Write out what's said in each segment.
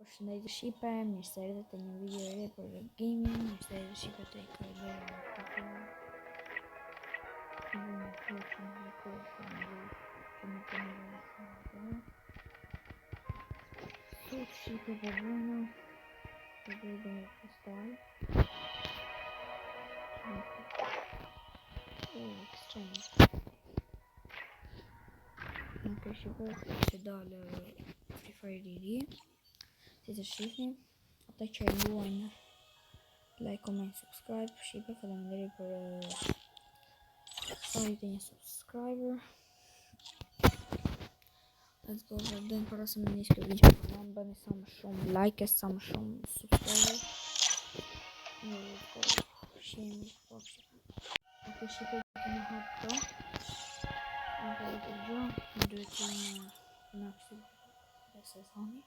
Përshëndetje Shqipe, mirë se erdhët te një video e re për gaming, mirë se erdhët Shqipe te Kajlera në Kutu. Në Kutu, në Kutu, Sot Shqipe për vëna, për vëna e kristal. Exchange. Nuk e Shqipe që dalë Free Fire i ri. Si të shihni, ata që luajnë like, comment, subscribe, Shqipe, faleminderit për sajtë një subscriber. Let's go, vazhdojmë para se më nisë kjo video. Bëni sa më shumë like, sa më shumë subscriber. Let's go, shihni po Shqipe. Ok Shqipe, të në hapë to. Anka dhe të gjë, më duhet të në aksit dhe sezoni.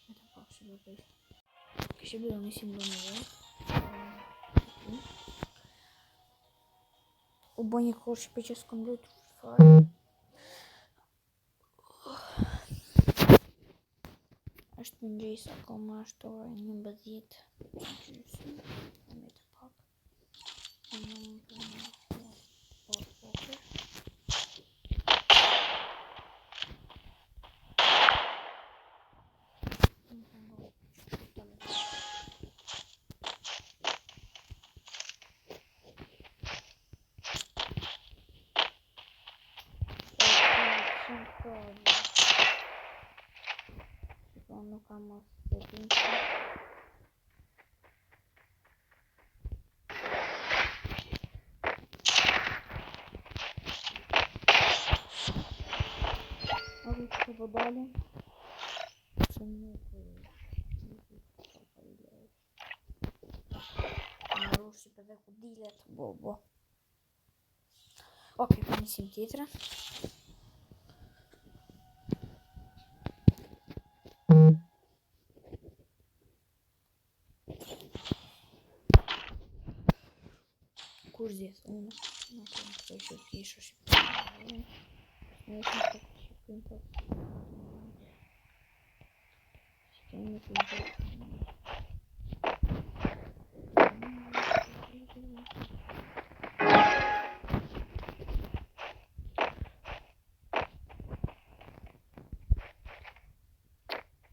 Vetëm pak Shqipe për Shqipe do nisim do një dhe. U bë një kohë Shqipe që s'kom luajtur fare. Është mëngjes akoma, është ora 11:30. Me të pak. Nuk kam mos të tintë. Ok, që po dalim. Që nuk në rushë për dhe ku dilet. Bo. Ok, për njësim tjetërë. Kur zjetë unë, nuk e në këtë që kishë Shqipërinë. Në është në këtë Shqipërinë të Shqipërinë të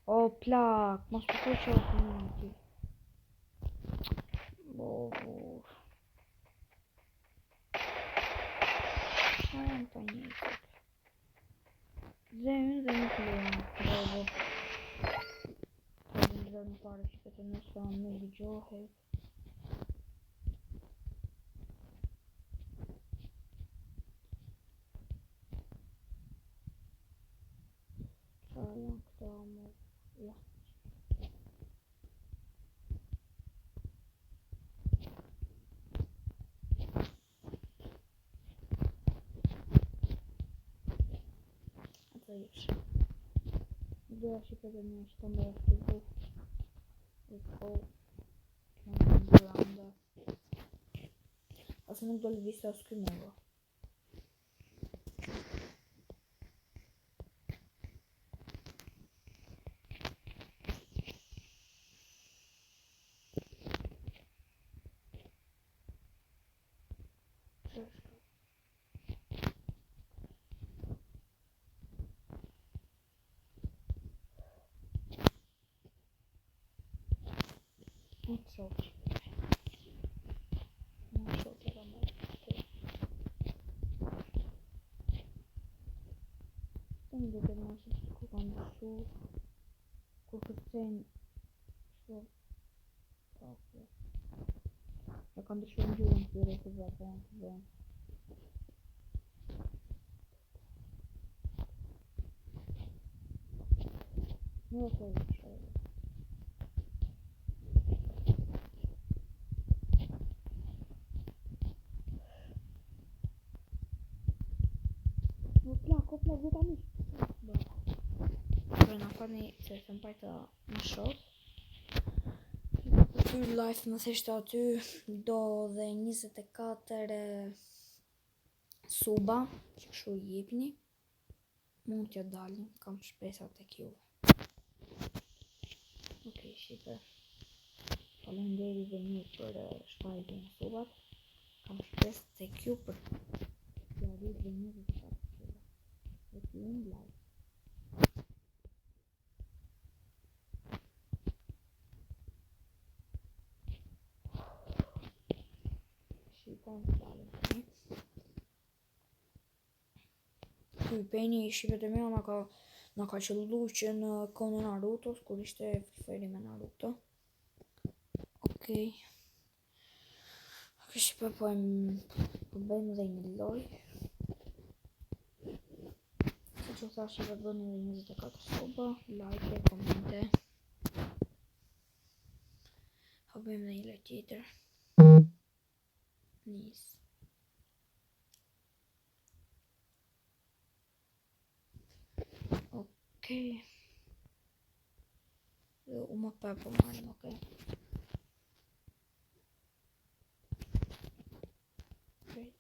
O plak, mos përkoj që o community. Bo. Shajnë të njësët. Zemën dhe nuk lejnë. Bo. Të vizër në pare që këtë nësa nuk gjohet. Shajnë këta më. Ja. Doja Shqipe dhe një që të më aktivu. Let's go. Që në në randa. Ase nuk do lëvisa s'ky mëgo. Nuk shoqë. Nuk shoqë e rëmë. Të më duke në që ku kanë dëshu. Kur kërcen. Shlo. Ok. E kanë dëshu në gjurën të jere të zafën. Nuk e në shojë. Plak, vëta mishë. Kërë në farni se të mpajta në shok. Ty live më theshtë aty do dhe 24 suba që këshu jepni. Mund t'ja dalin, kam shpesa tek ju. Okej, shipe. Faleminderit dhe një për shpajtjen e subat. Kam shpresë se kjo për të arrit dhe 24 suba. Dhe të jenë like. Shipem fjalën tani. Ky Penny shipet e mia na ka qellu që në kohën e Narutos kur ishte feri me Naruto. Okej. Shipe po bëjmë dhe një loj. Si që thash shipe bëni dhe 24 suba, like, komente. Po bëjmë dhe një loj tjetër. Nis. Okej. Dhe u më pa po marrim, okej. Great.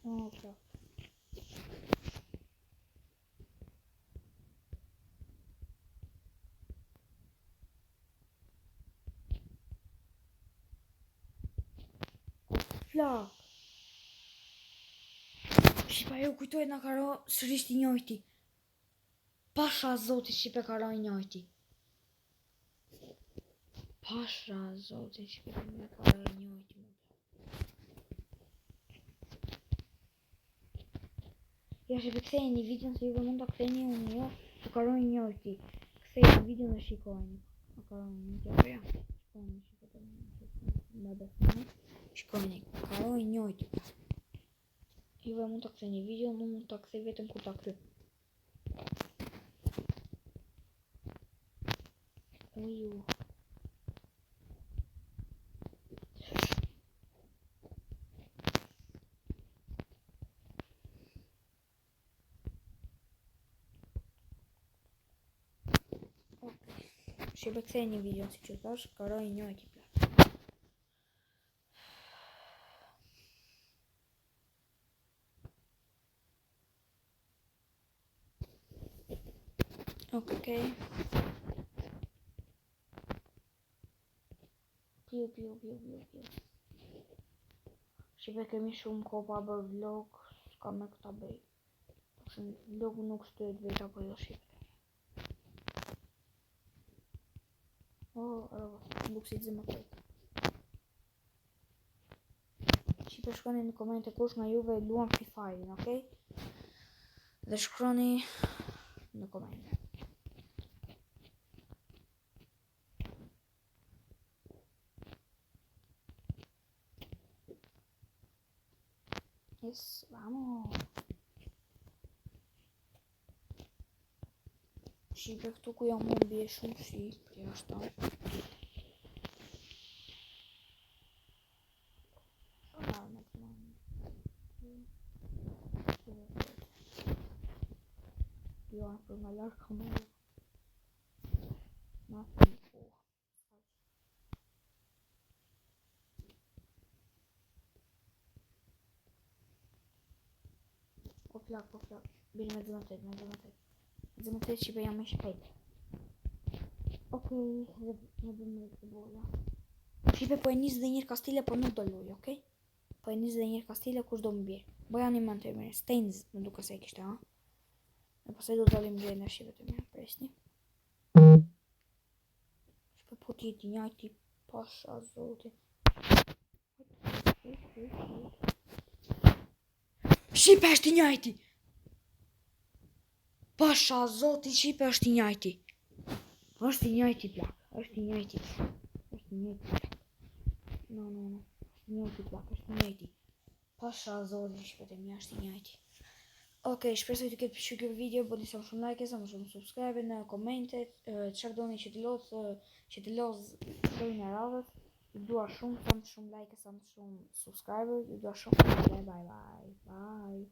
Okay. Flak. Shqipa ju kujtojt na ka ra sërish i njojti. Pasha zoti shqipe ka ra i njojti. Pasha zoti shqipe me ka ra i njojti. Ja shqipe kthej një video se juve mund ta kthejni unë jo. Që ka ra i njojti. Kthej një video dhe shikojni. Ka ra i njojti apo ja. Shikojni shqipe të me besoni. Shikojni, ka ra i njojti. Juve mund ta kthejni video, unë mund ta kthej vetëm kur ta kry. Uju. Shqipe kthej një video si që thash, ka ra i njojti plak. Okej. Piu. Shqipe kemi shumë ko pa bërë vlog, s'ka me këta bëj. Vlogu nuk shtuet veç apo jo shqipe. Nuk si të më këtë. Shqipe shkroni në komente kush nga juve luan Free Fire, okej? Dhe shkroni në komente. Yes, vamos. Shqipe këtu ku jam unë bje shumë shi, për jashtë. Jo, për nga larkë kamerë. Ma të një po. Po plak. Bini me zëmë të Shqipe jam me shpejt. Okej, dhe me bëmë me të boja. Shqipe po e 21 kastile, po nuk do luj, okej? Po e 21 kastile, kush do më bjerë. Boja një mënë të e mire, Stains më duke se e kishte, ha? Dhe pasaj do të dalim gjejnë në Shqipe të mire, presni. Shqipe po t'jeti njajti, pasha zoti. Shqipe është i njajti! Pasha zoti Shqipe është i njajti. është i njajti plak. është i njajti plak. No. është i njajti. Pasha zoti Shqipe të mija është i njajti. Okej, shpresoj të ketë pëlqyer ky video, bëni sa më shumë like, sa më shumë subscribe në komente, çfarë doni që të lodh deri në radhës. Ju dua shumë, sa më shumë like, sa më shumë subscriber, ju dua shumë. Bye.